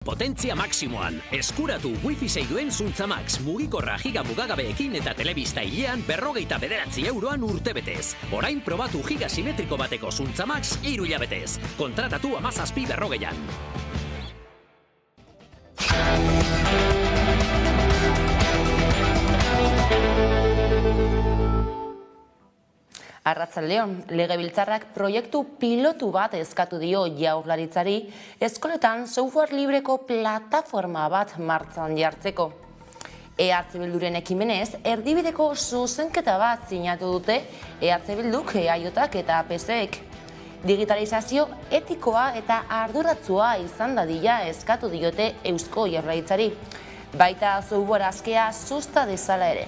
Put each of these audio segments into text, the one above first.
Potentzia maksimoan. Eskuratu Wi-Fi 6 duen Zuntza Max. Mugikorra giga mugagabeekin eta telebista hilean 59 euroan urtebetez. Orain probatu giga simetriko bateko Zuntza Max 3 hilabetez. Kontratatu 17 an. Arratsaldeon, Legebiltzarrak proiektu pilotu bat eskatu dio Jaurlaritzari eskoletan software libreko plataforma bat martxan jartzeko. EH Bilduren ekimenez, erdibideko zuzenketa bat sinatu dute EH Bilduk, EAJak eta PSek. Digitalizazio etikoa eta arduratsua izan dadila eskatu diote Eusko Jaurlaritzari. Baita software askea susta dezala ere.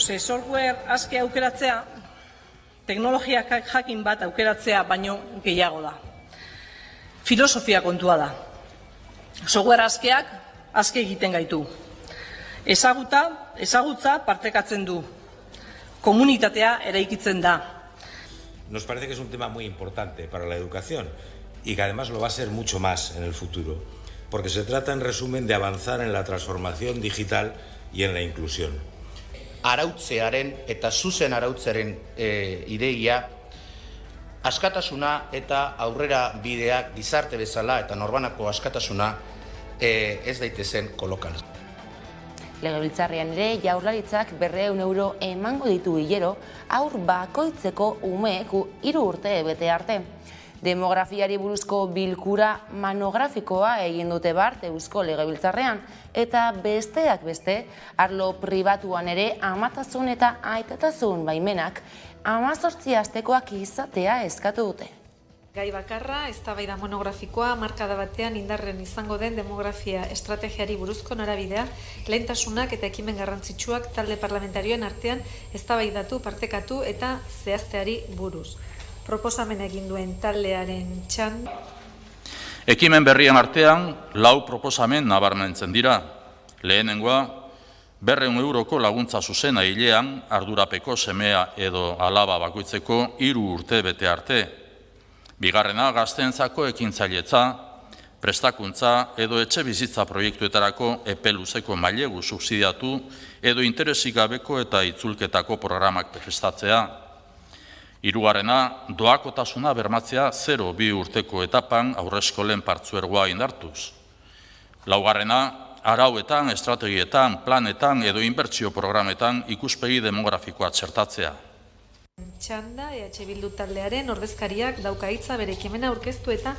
Software aske aukeratzea, teknologia jakin bat aukeratzea baino gehiago da. Filosofia kontua da. Software askeak aske egiten gaitu. Ezagutza partekatzen du. Komunitatea eraikitzen da. Nos parece que es un tema muy importante para la educación y que además lo va a ser mucho más en el futuro, porque se trata en resumen de avanzar en la transformación digital y en la inclusión. Arautzearen eta zuzen arautzearen ideia, askatasuna eta aurrera bideak gizarte bezala eta norbanako askatasuna ez daitezen kolokan. Legebiltzarrean ere Jaurlaritzak 200 euro emango ditu hilero haur bakoitzeko umeek 3 urte bete arte. Demografiari buruzko bilkura monografikoa egin dute bart Eusko Legebiltzarrean eta besteak beste arlo pribatuan ere amatasun eta aitatasun baimenak 18 astekoak izatea eskatu dute. Gai bakarra, eztabaida monografikoa markada batean indarren izango den demografia estrategiari buruzko norabidea, lehentasunak eta ekimen garrantzitsuak talde parlamentarioen artean eztabaidatu, partekatu eta zehazteari buruz. Proposamen egin duen taldearen txan. Ekimen berrien artean, 4 proposamen nabarmentzen dira. Lehenengoa, 200 euroko laguntza zuzena hilean, ardurapeko semea edo alaba bakoitzeko 3 urte bete arte. Bigarrena, gazteentzako ekintzailetza, prestakuntza edo etxe bizitza proiektuetarako epe luzeko mailegu subsidiatu edo interesik gabeko eta itzulketako programak prestatzea. Hirugarrena, doakotasuna bermatzea 0-2 urteko etapan aurreskolen partzuergoa indartuz. Laugarrena, arauetan, estrategietan, planetan edo inbertsio programetan ikuspegi demografikoa txertatzea. Txanda, EH Bildu taldearen ordezkariak dauka hitza bere ekimena aurkeztu eta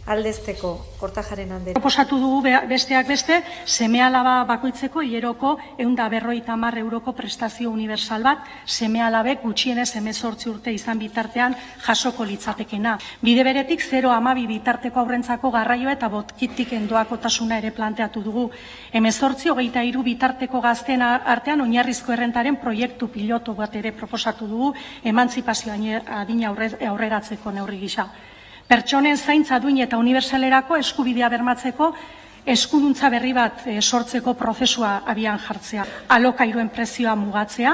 aldezteko. Kortajaren Andrea. Proposatu dugu besteak beste, seme-alaba bakoitzeko hileroko 150 euroko prestazio universal bat, seme-alabek gutxienez 18 urte izan bitartean jasoko litzatekena. Bide beretik 0-12 bitarteko aurrentzako garraioa eta botkitik doakotasuna ere planteatu dugu. 18-23 bitarteko gazteen artean oinarrizko errentaren proiektu pilotu bat ere proposatu dugu, emantzipazio adina aurreratzeko neurri gisa. Pertsonen zaintza duin eta unibertsalerako eskubidea bermatzeko eskuduntza berri bat sortzeko prozesua abian jartzea. Alokairuen prezioa mugatzea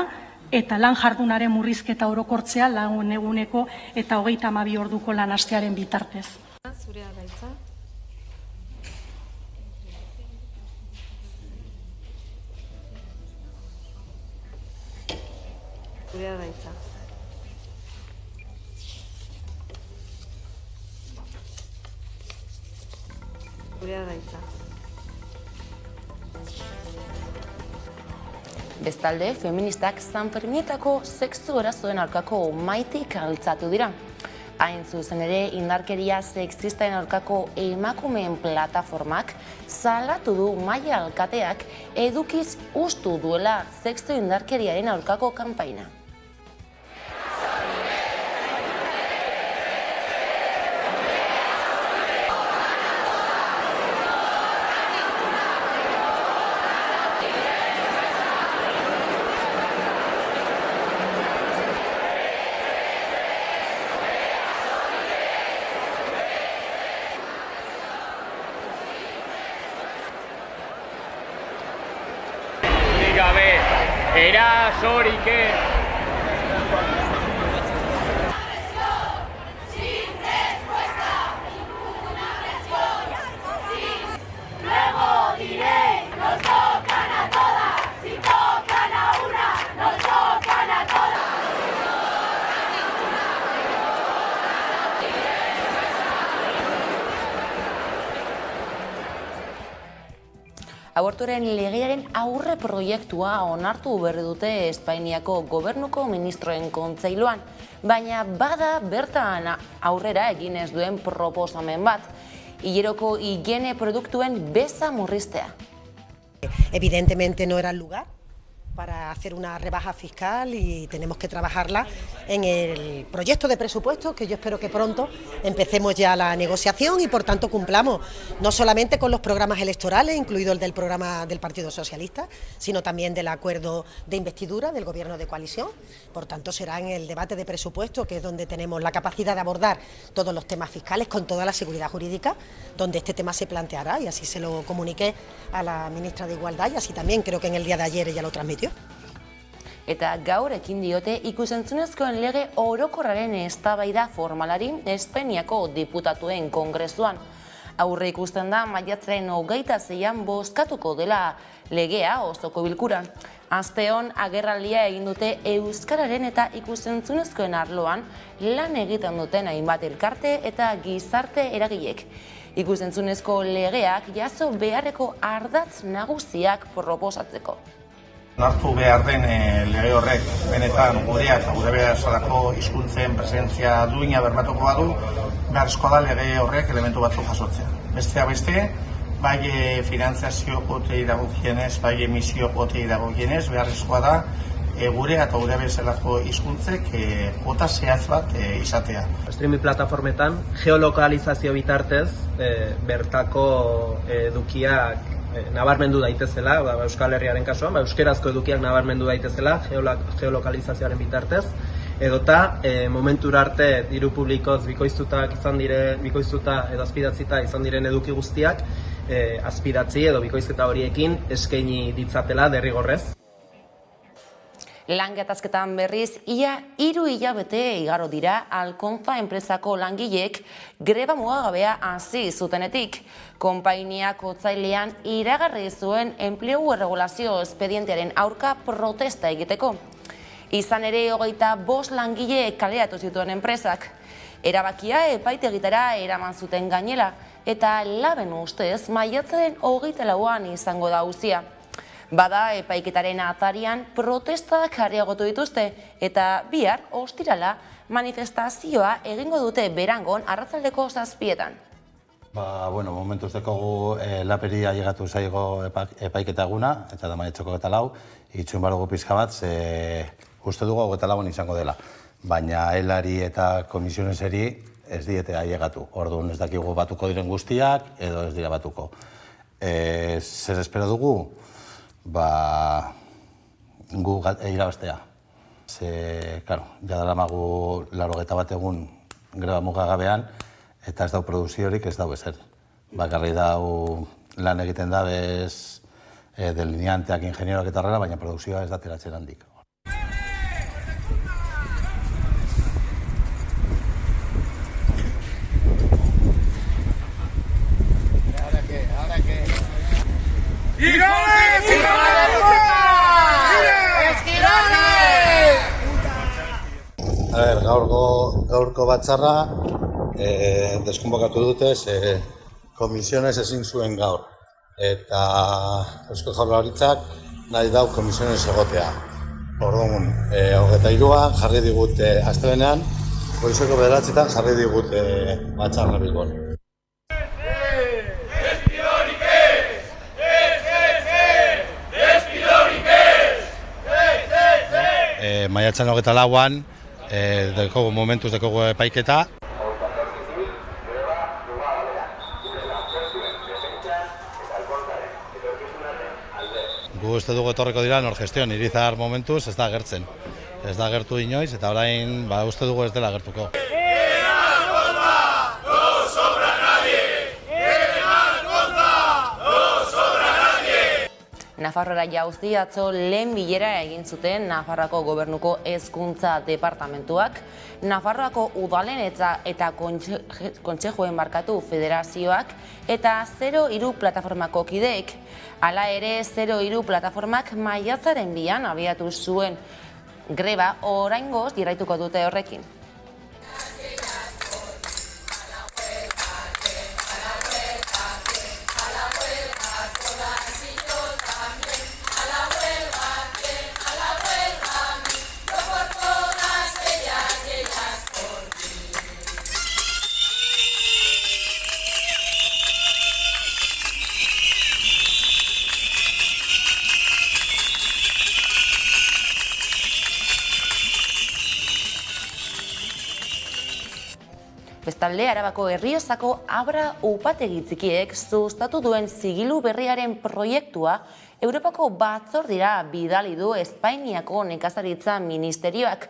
eta lan jardunaren murrizketa orokortzea lan eguneko eta 32 orduko lan astearen bitartez. Zurea da hitza. Zurea da hitza. Bestalde, feministak Sanferminetako sexu erasoen aurkako maitik altxatu dira. Hain zuzen ere, indarkeria sexisten aurkako emakumeen plataformak salatu du Maia alkateak edukiz ustu duela sexu indarkeriaren aurkako kanpaina. Erasorik Abortuaren legearen aurre proiektua onartu berri dute Espainiako gobernuko ministroen kontseiluan, baina bada bertan aurrera egin ez duen proposamen bat, hileroko higiene produktuen beza murriztea. Evidentemente no era el lugar para hacer una rebaja fiscal y tenemos que trabajarla en el proyecto de presupuesto, que yo espero que pronto empecemos ya la negociación y por tanto cumplamos no solamente con los programas electorales, incluido el del programa del Partido Socialista, sino también del acuerdo de investidura del Gobierno de coalición. Por tanto será en el debate de presupuesto, que es donde tenemos la capacidad de abordar todos los temas fiscales con toda la seguridad jurídica, donde este tema se planteará, y así se lo comuniqué a la ministra de Igualdad y así también creo que en el día de ayer ella lo transmitió. Eta gaur ekin diote ikusentzunezkoen lege orokorraren eztabaida formalari Espainiako diputatuen kongresuan. Aurre ikusten da maiatzaren 26an bozkatuko dela legea osoko bilkuran. Asteon agerraldia egin dute euskararen eta ikusentzunezkoen arloan lan egiten duten hainbat elkarte eta gizarte eragilek. Ikusentzunezko legeak jaso beharreko ardatz nagusiak proposatzeko. Nartu behar den lege horrek benetan gurea eta gure bezalako hizkuntzen presentzia duina bermatuko badu, beharrezkoa da lege horrek elementu batzuk jasotzea. Bestea beste, bai finantzazio kuotei dagokienez, bai emisio kuotei dagokienez, beharrezkoa da gure eta gure bezalako hizkuntzek kuota zehatz bat izatea. Streaming plataformetan geolokalizazio bitartez bertako edukiak nabarmendu daitezela, Euskal Herriaren kasuan, euskerazko edukiak nabarmendu daitezela geolokalizazioaren bitartez, edota momentura arte diru publikoz bikoiztuta edo azpidatzita izan diren eduki guztiak azpidatzi edo bikoizketa horiekin eskaini ditzatela derrigorrez. Lan gatazketan berriz, ia 3 hilabete igaro dira Alkonza enpresako langileek greba mugagabea hasi zutenetik. Konpainiak otsailean iragarri zuen enplegu erregulazio espedientearen aurka protesta egiteko. Izan ere 25 langile kaleratu zituen enpresak. Erabakia epaitegitara eraman zuten gainera eta laben ustez maiatzaren 24an izango da auzia. Bada epaiketaren atarian protestak areagotu dituzte eta bihar ostirala manifestazioa egingo dute Berangon arratsaldeko 7etan. Momentuz dekogu laperi ailegatu zaigo epaiketa eguna, eta da maiatzeko 24, itxun barugu pizka bat, uste dugu 24 izango dela. Baina helari eta komisioneseri ez diete ailegatu. Orduan ez dakigu batuko diren guztiak edo ez dira batuko. Zer espero dugu? Gu irabaztea. Jadala magu 81 egun greba mugagabean, eta ez dau produziorik, ez dau ezer. Bakarri dau lan egiten dabez delineanteak, ingenieroak eta horrela, baina produzioa ez da teratzen handik. Gaurko batzarra deskonbokatu dute, komisiones ezin zuen gaur. Eta Eusko Jaurlaritzak nahi dau komisiones egotea. Orduan, 23an jarri digute astelehenean, goizeko 9etan jarri digute batzarra Bilbon. Maiatzan 24an, momentuz dekogu epaiketa. Gu uste dugu etorreko dira Norgestion, Irizar momentuz ez da agertzen. Ez da agertu inoiz eta orain uste dugu ez dela agertuko. Nafarroara jauzi atzo lehen bilera egin zuten Nafarroako gobernuko hezkuntza departamentuak, Nafarroako udalen eta kontsejuen federazioak eta 03 plataformako kideek. Hala ere 03 plataformak maiatzaren 2an abiatu zuen greba, oraingoz jarraituko dute horrekin. Bestalde, Arabako Erriozako Abra upategi txikiek sustatu duen zigilu berriaren proiektua Europako batzordira bidali du Espainiako nekazaritza ministerioak,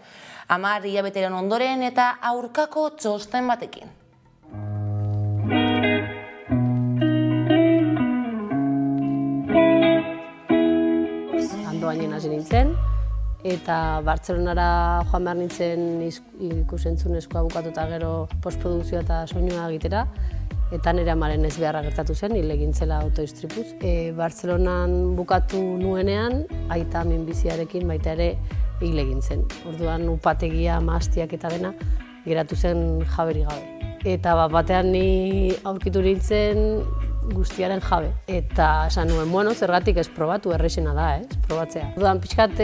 10 hilabeteren ondoren eta aurkako txosten batekin. Andoainen hasi nintzen, eta Bartzelonara joan behar nintzen ikusentzunezkoa bukatuta gero postprodukzioa eta soinua egitera, eta nire amaren ez beharra gertatu zen, hil egin zela autoistripuz. Bartzelonan bukatu nuenean, aita minbiziarekin baita ere hil egin zen. Orduan upategia, mahastiak eta dena geratu zen jaberi gabe. Eta batean ni aurkitu nintzen guztiaren jabe. Eta esan nuen, bueno, zergatik ez probatu, errexena da, probatzea. Orduan pixkat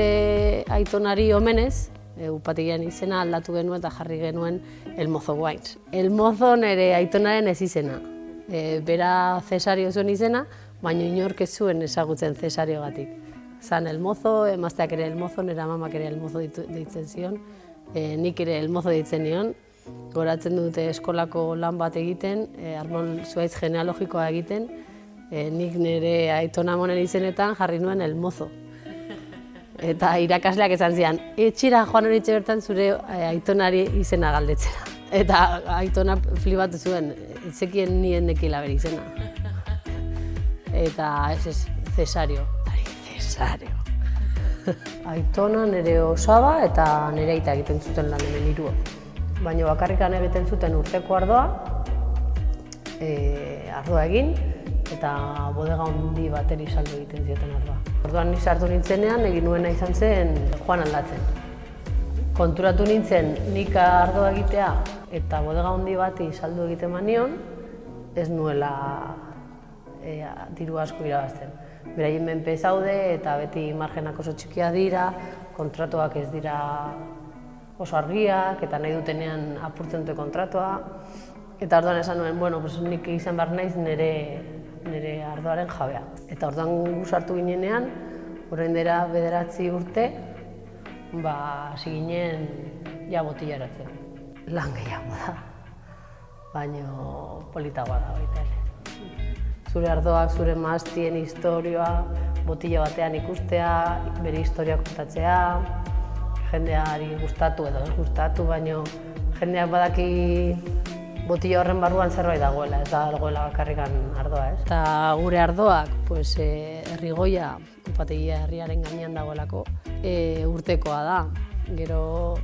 aitonari omenez, upategian izena aldatu genuen eta jarri genuen El Mozo Wines. El Mozo nire aitonaren ez izena. Bera Cesario zuen izena, baina inork ez zuen ezagutzen Cesariogatik. Zan El Mozo, emazteak ere El Mozo, nire amamak ere El Mozo deitzen zion, nik ere El Mozo deitzen nion. Goratzen dute eskolako lan bat egiten, arbol zuhaitz genealogikoa egiten, nik nire aitona monen izenetan jarri nuen El Mozo. Eta irakasleak esan zian, etxera joan hori bertan zure aitonari izena galdetzera. Eta aitona flipatu zuen, etzekien nien nekila bere izena. Eta ez, Cesario. Cesario. Aitona nire osaba eta nire aita egiten zuten lan hemen hiruak. Baina bakarrikan egiten zuten urteko ardoa egin, eta bodega handi bateri saldu egiten zioten ardoa. Orduan ni sartu nintzenean, egin nuena izan zen joan aldatzen. Konturatu nintzen nik ardoa egitea eta bodega handi bati saldu egiten manion, ez nuela diru asko irabazten. Beraien menpe zaude eta beti margenak oso txikia dira, kontratuak ez dira oso argiak, eta nahi dutenean apurtzen dute kontratua. Eta orduan esan nuen, bueno, nik izan behar naiz nire ardoaren jabea. Eta orduan sartu ginenean, orain dela 9 urte, hasi ginen ja botillaratzen. Lan gehiago da, baina politagoa da baita ere. Zure ardoak, zure mahastien historioa, botilla batean ikustea, bere historiak kontatzea, jendeari gustatu edo ez gustatu, baina jendeak badaki botilla horren barruan zerbait dagoela, ez dagoela bakarrikan ardoa, ez? Eta gure ardoak, Herrigoia, upategia herriaren gainean dagoelako, urtekoa da. Gero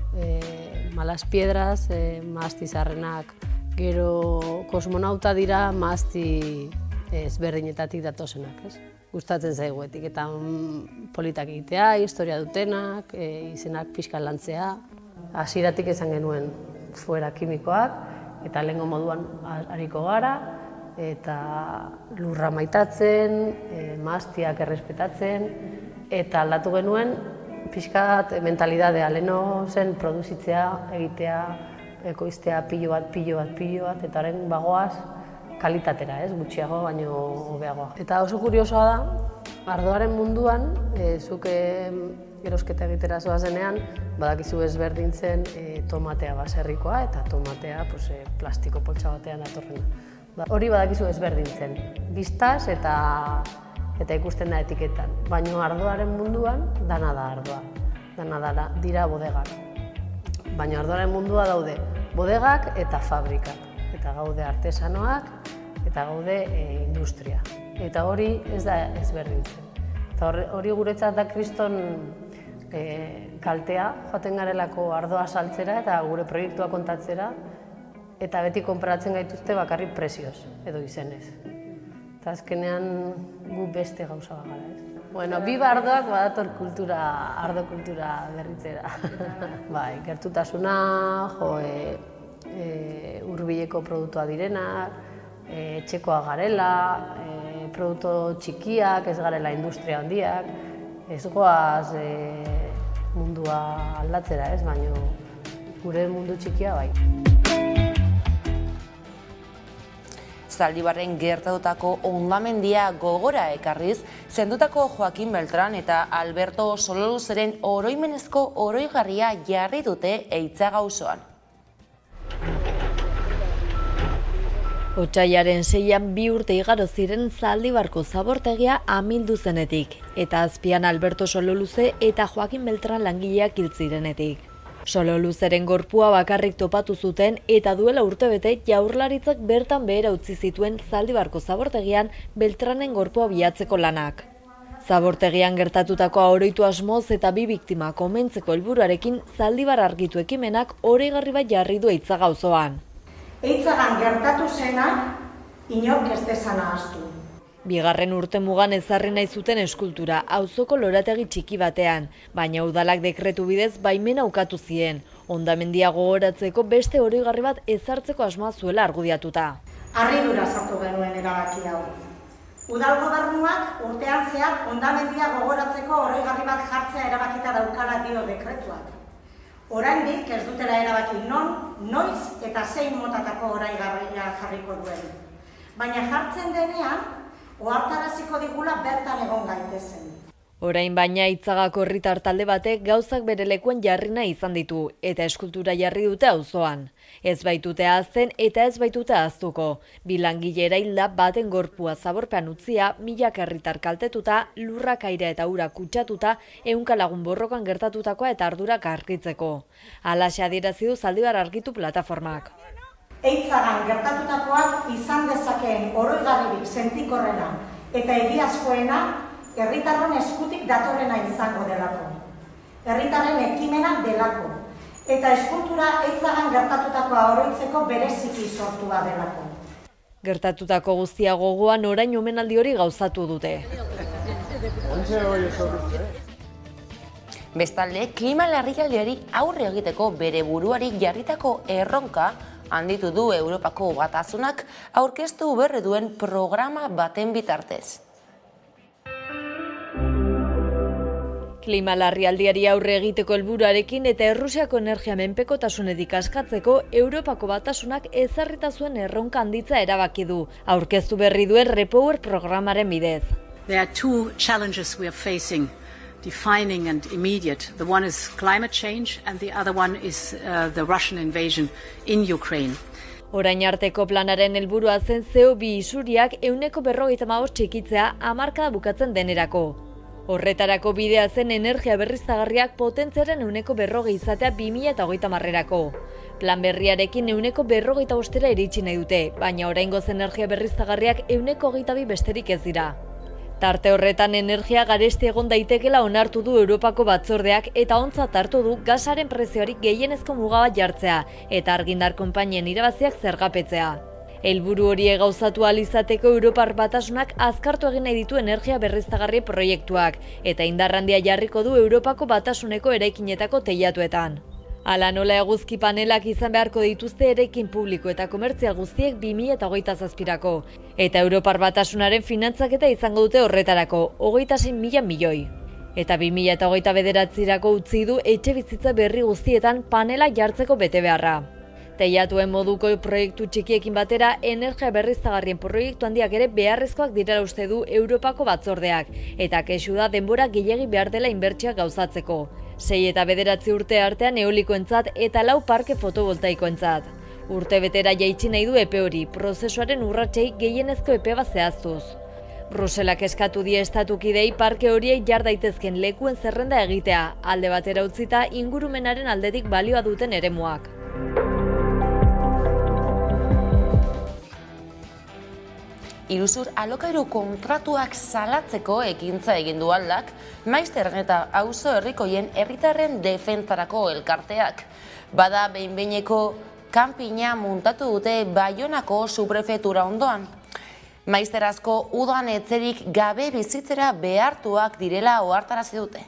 Malas Piedras, mahasti zarrenak, gero kosmonauta dira mahasti ezberdinetatik datozenak, ez? Gustatzen zaigu etiketa politak egitea, historia dutenak, izenak pixka lantzea. Hasieratik esan genuen fuera kimikoak, eta lehengo moduan ariko gara, eta lurra maitatzen, mahastiak errespetatzen, eta aldatu genuen pixkat mentalidadea, leheno zen produzitzea, egitea, ekoiztea pilo bat, eta haren bagoaz kalitatera, gutxiago, baino hobeagoa. Eta oso kuriosoa da, ardoaren munduan, zuk erosketa egitera zoazenean, badakizu ezberdintzen tomatea baserrikoa eta tomatea plastiko poltsa batean atorrena. Hori badakizu ezberdintzen, biztaz eta ikusten da etiketan. Baina ardoaren munduan, dana da ardoa, dana dira bodegak. Baina ardoaren mundua daude bodegak eta fabrikak. Eta gaude artesanoak, eta gaude industria. Eta hori ez da ezberdintzen. Eta hori guretzat da kriston kaltea, joaten garelako ardoa saltzera eta gure proiektua kontatzera, eta beti konparatzen gaituzte bakarrik prezioz, edo izenez. Eta azkenean gu beste gauza bat gara, ez? Bueno, biba ardoak badator ardo kultura berritzera. Bai, gertutasuna, hurbileko produktua direnak, etxekoa garela, produktu txikiak, ez garela industria handiak, ez goaz mundua aldatzera, ez, baina gure mundu txikia bai. Zaldibarren gertatutako hondamendia gogora ekarriz, zendutako Joaquin Beltran eta Alberto Sololuzeren oroimenezko oroigarria jarri dute Eitzaga auzoan. Otsailaren 6an 2 urte igaro ziren Zaldibarko zabortegia amildu zenetik, eta azpian Alberto Sololuze eta Joaquin Beltran langileak hil zirenetik. Sololuzeren gorpua bakarrik topatu zuten eta duela urtebete Jaurlaritzak bertan behera utzi zituen Zaldibarko zabortegian Beltranen gorpua bilatzeko lanak. Zabortegian gertatutakoa oroitu asmoz eta 2 biktima komentzeko helburuarekin Zaldibar argitu ekimenak oroigarri bat jarri du Eitzaga auzoan. Eitzagan gertatu zena, inork ez dezan ahaztu. Bigarren urtemugan ezarri nahi zuten eskultura, auzoko lorategi txiki batean, baina udalak dekretu bidez baimena ukatu zien, hondamendia gogoratzeko beste oroigarri bat ezartzeko asmoa zuela argudiatuta. Harridura sartu genuen erabaki hau. Udal gobernuak urtean zehar hondamendia gogoratzeko oroigarri bat jartzea erabakita daukala dio dekretuak. Oraindik ez dutela erabaki non, noiz eta zein motatako oraigarria jarriko duen. Baina jartzen denean, ohartaraziko digula bertan egon gaitezen. Orain baina Eitzagako herritar talde batek gauzak bere lekuen jarri nahi izan ditu, eta eskultura jarri dute auzoan. Ez baitute ahazten eta ez baitute ahaztuko. 2 langile hilda baten gorpua zaborpean utzia, milaka herritar kaltetuta, lurrak airea eta ura kutsatuta, 100 lagun borrokan gertatutakoa eta ardurak argitzeko. Halaxe adierazi du Zaldibar argitu plataformak. Eitzagan gertatutakoak izan dezakeen oroigarririk sentikorrena eta egiazkoena herritarren eskutik datorrena izango delako. Herritarren ekimena delako. Eta eskultura Eitzagan gertatutakoa oroitzeko bereziki sortua delako. Gertatutako guztia gogoan orain omenaldi hori gauzatu dute. Bestalde, klima larrialdiari aurre egiteko bere buruari jarritako erronka handitu du Europako Batasunak aurkeztu berri duen programa baten bitartez. Klima larrialdiari aurre egiteko helburuarekin eta Errusiako energia menpekotasunetik askatzeko Europako Batasunak ezarrita zuen erronka handitza erabaki du, aurkeztu berri duen REPower programaren bidez. There are 2 challenges we are facing, defining and immediate. The one is climate change and the other one is the Russian invasion in Ukraine. Orain arteko planaren helburua zen CO2 isuriak 155 txikitzea hamarkada bukatzen denerako. Horretarako bidea zen energia berriztagarriak potentziaren 140 izatea 2030erako. Plan berriarekin 145 iritsi nahi dute, baina oraingoz energia berriztagarriak 122 besterik ez dira. Tarte horretan energia garesti egon daitekela onartu du Europako Batzordeak eta ontzat hartu du gasaren prezioari gehienezko muga bat jartzea eta argindar konpainien irabaziak zergapetzea. Helburu hori gauzatu ahal izateko Europar Batasunak azkartu egin nahi ditu energia berriztagarri proiektuak eta indar handia jarriko du Europako Batasuneko eraikinetako teilatuetan. Hala nola eguzki panelak izan beharko dituzte eraikin publiko eta komertzial guztiek 2027erako. Eta Europar Batasunaren finantzaketa izango dute horretarako, 26.000 milioi. Eta 2029erako utzi du etxebizitza berri guztietan panela jartzeko betebeharra. Teilatuen moduko proiektu txikiekin batera, energia berriztagarrien proiektu handiak ere beharrezkoak direla uste du Europako Batzordeak, eta kexu da denbora gehiegi behar dela inbertsioak gauzatzeko. 6 eta 9 urte artean eolikoentzat eta 4 parke fotovoltaikoentzat. Urte betera jaitsi nahi du epe hori, prozesuaren urratsei gehienezko epe bat zehaztuz. Bruselak eskatu die estatukidei parke horiei jar daitezken lekuen zerrenda egitea, alde batera utzita ingurumenaren aldetik balioa duten eremuak. Iruzur alokairu kontratuak salatzeko ekintza egin du aldak, Maizter eta auzo herrikoien herritarren defentsarako elkarteak. Bada behin-behineko kanpina muntatu dute Baionako suprefetura ondoan. Maizter asko udan etxerik gabe bizitzera behartuak direla ohartarazi dute.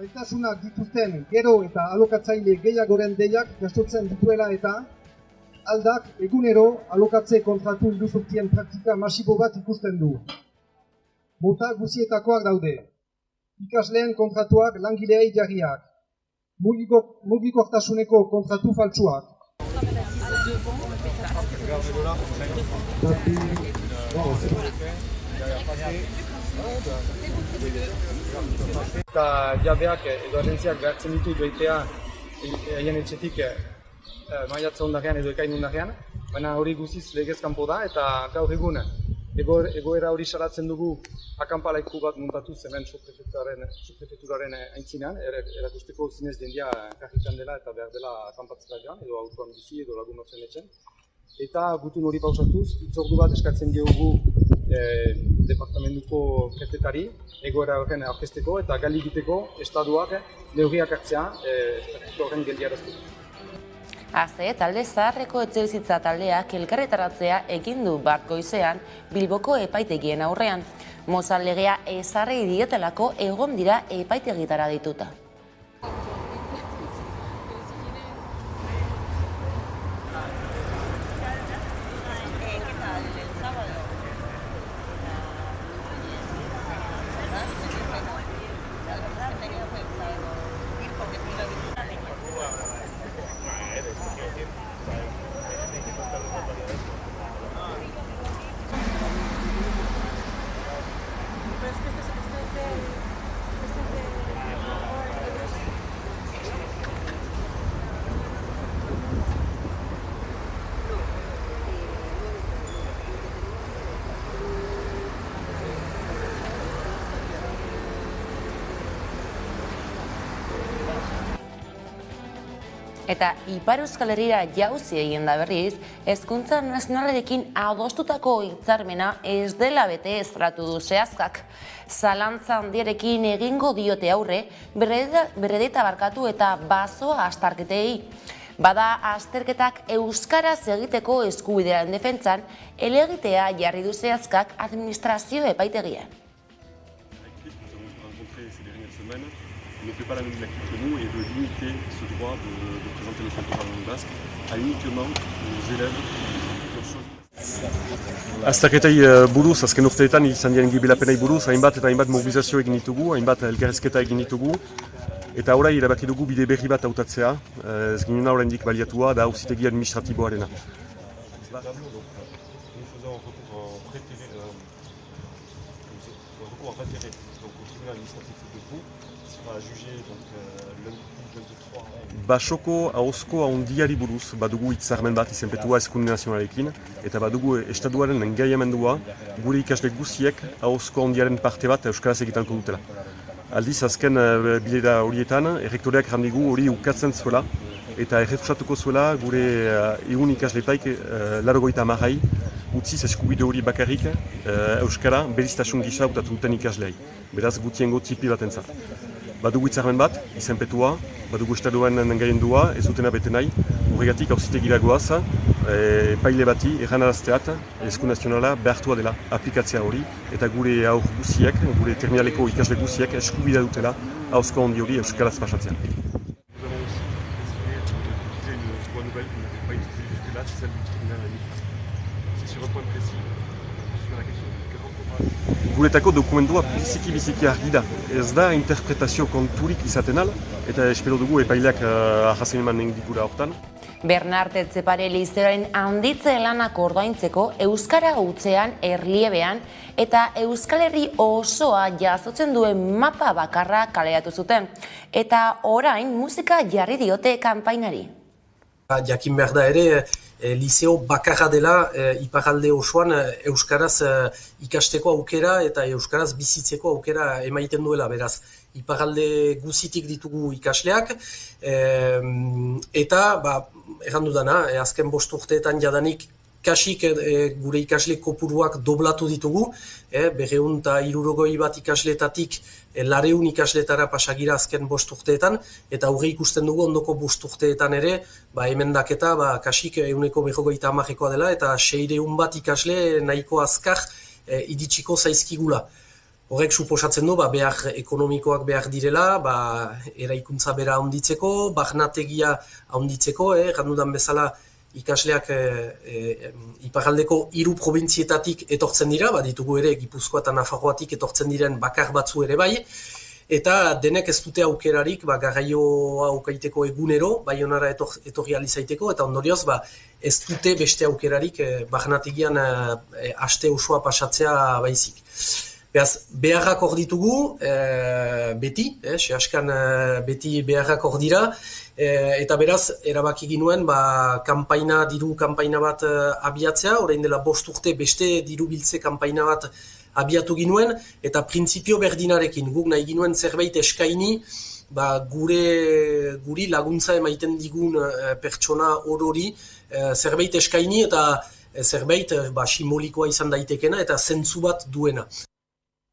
Zailtasunak dituzten gero eta alokatzaile gehiagoren deiak jasotzen dituela eta aldak egunero alokatze kontratu iruzurtien praktika masibo bat ikusten du. Mota guzietakoak daude. Ikasleen kontratuak langileei jarriak. mugikortasuneko kontratu faltsuak. Eta jabeak edo agentziak behartzen ditu joitea haien etxetik maiatza ondarean edo ekain ondarean, baina hori guziz legez kanpo da eta gaur egun egoera hori salatzen dugu akanpalaiku bat muntatuz hemen subprefeturaren aintzinean, erakusteko zinez jendia karrikan dela eta behar dela akanpatzera joan, edo autoan bizi edo lagun batzen etxen. Eta gutun hori pausatuz, itzordu bat eskatzen diogu departamentuko prefetari egoera horren aurkezteko eta gali egiteko estaduak neurriak hartzea horren geldiarazteko. Aste, talde zaharreko etxebizitza taldeak elkarretaratzea egin du bart goizean Bilboko epaitegien aurrean. Mozal legea ezarri dietelako egon dira epaitegitara dituta. Eta Ipar Euskal Herrira jauzi egin da berriz, Hezkuntza Nazionalarekin adostutako hitzarmena ez dela bete ezratu du zehazkak. Zalantza handiarekin egingo diote aurre, berredeta barkatu eta basoa astarketei. Bada azterketak euskaraz egiteko eskubidearen defentsan, elegitea jarri du zehazkak administrazio epaitegian. Ne fait pas la même lecture que nous et veut limiter ce droit de présenter le canton en langue basque à uniquement aux élèves qui ont choisi. Azterketei buruz, azken urteetan izan diren gibilapenei buruz, hainbat eta hainbat mobilizazio egin ditugu, hainbat elkarrezketa egin ditugu, eta orai erabaki dugu bide berri bat hautatzea, ez ginen oraindik baliatua da auzitegi administratiboarena. Basoko ahozko handiari buruz badugu hitzarmen bat izenpetua Hezkuntza Nazionalarekin eta badugu estatuaren engaiamendua gure ikasle guztiek ahozko handiaren parte bat euskaraz egitenko dutela. Aldiz azken bilera horietan errektoreak randigu hori ukatzen zuela eta errefusatuko zuela gure egun ikasleetaik 90 utziz eskubide hori bakarrik euskara beriztasun gisa hautatu duten ikasleei. Beraz gutiengo tipi batentzat. Badugu hitzarmen bat, izenpetua, badugu estatuaren engaiamendua, ez dutena bete nahi, horregatik auzitegira goaz, epaile bati erranarazteat Hezkuntza Nazionala behartua dela aplikatzea hori eta gure haur guziek, gure terminaleko ikasle guziek eskubidea dutela ahozko handi hori euskaraz pasatzea. Guretako dokumentua biziki argi da. Ez da interpretazio konturik izaten al, eta espero dugu epaileak ahazen eman dikura hortan. Bernart Etxepare lizeoaren handitze lanak ordaintzeko euskara hutzean, erliebean eta Euskal Herri osoa jasotzen duen mapa bakarra kaleratu zuten. Eta orain musika jarri diote kanpainari. Jakin behar da ere, liceo bakarra dela iparralde osoan euskaraz ikasteko aukera eta euskaraz bizitzeko aukera emaiten duela, beraz. Iparralde guzitik ditugu ikasleak eta errandu dana, azken 5 urteetan jadanik kasik gure ikasle kopuruak doblatu ditugu, 260 bat ikasleetatik 400 ikasletara pasagira azken 5 urteetan, eta aurre ikusten dugu ondoko 5 urteetan ere, emendaketa kasik 150 dela, eta 600 bat ikasle nahiko azkar iritsiko zaizkigula. Horrek suposatzen du, behar ekonomikoak behar direla, eraikuntza bera handitzeko, barnategia handitzeko, errandudan bezala ikasleak iparraldeko 3 probintzietatik etortzen dira, ditugu ere Gipuzkoa eta Nafarroatik etortzen diren bakar batzu ere bai, eta denek ez dute aukerarik garraioa aukaiteko egunero, Baionara etorri alizaiteko, eta ondorioz ez dute beste aukerarik barnatigian aste osoa pasatzea baizik. Beraz, beharrak hor ditugu, beti, sehaskan beti beharrak hor dira, eta beraz, erabaki ginuen, diru kanpaina bat abiatzea, orain dela 5 urte beste diru biltze kanpaina bat abiatu ginuen, eta printzipio berdinarekin, guk nahi ginuen zerbait eskaini, guri laguntza emaiten digun pertsona orori, zerbait eskaini eta zerbait simbolikoa izan daitekena eta zentzu bat duena.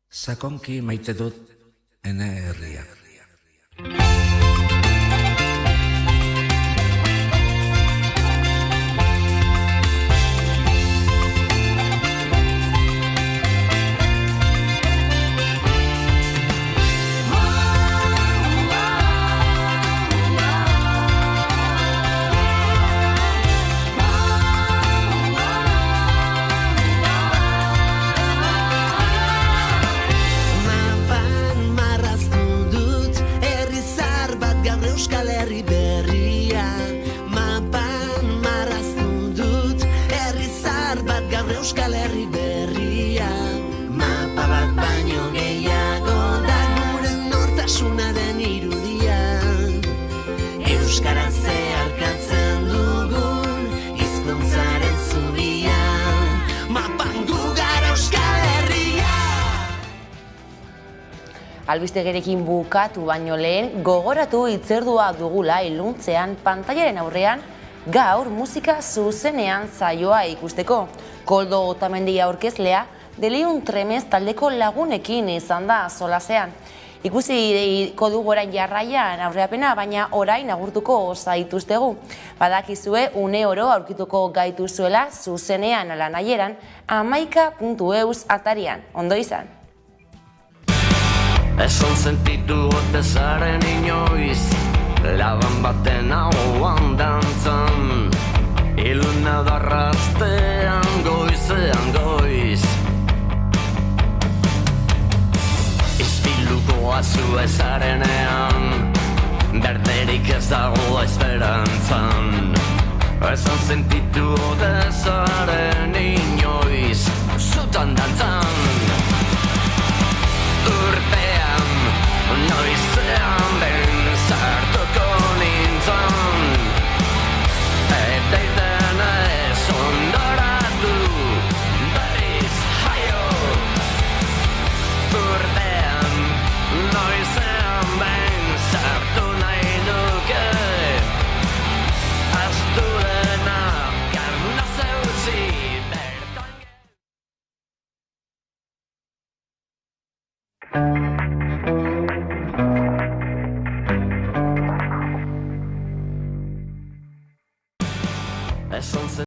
Sakonki maite dut ene herria. Euskal Herri berria, mapan marraztu dut, herri zar bat gaur Euskal Herri berria. Mapa bat baino gehiago da gure nortasuna den irudia, Euskara zeharkatzen dugun hizkuntzaren zubia, mapan gu gara Euskal Herria. Albistegerekin bukatu baino lehen, gogoratu hitzordua dugula iluntzean pantailaren aurrean gaur musika zuzenean saioa ikusteko. Koldo Otamendi aurkezlea Deliun Tremez taldeko lagunekin izan da solasean. Ikusiko dugu orain jarraian aurreapena, baina orain agurtuko zaituztegu. Badakizue une oro aurkituko gaituzuela zuzenean ala nahieran 11.eus atarian. Ondo izan. Esan sentitu ote zaren inoiz, laban baten hauan dantzan, iluna darraztean goizean goiz. Ispiluko azu ezarenean, berderik ez dago esperantzan. Esan sentitu ote zaren inoiz, zutan dantzan.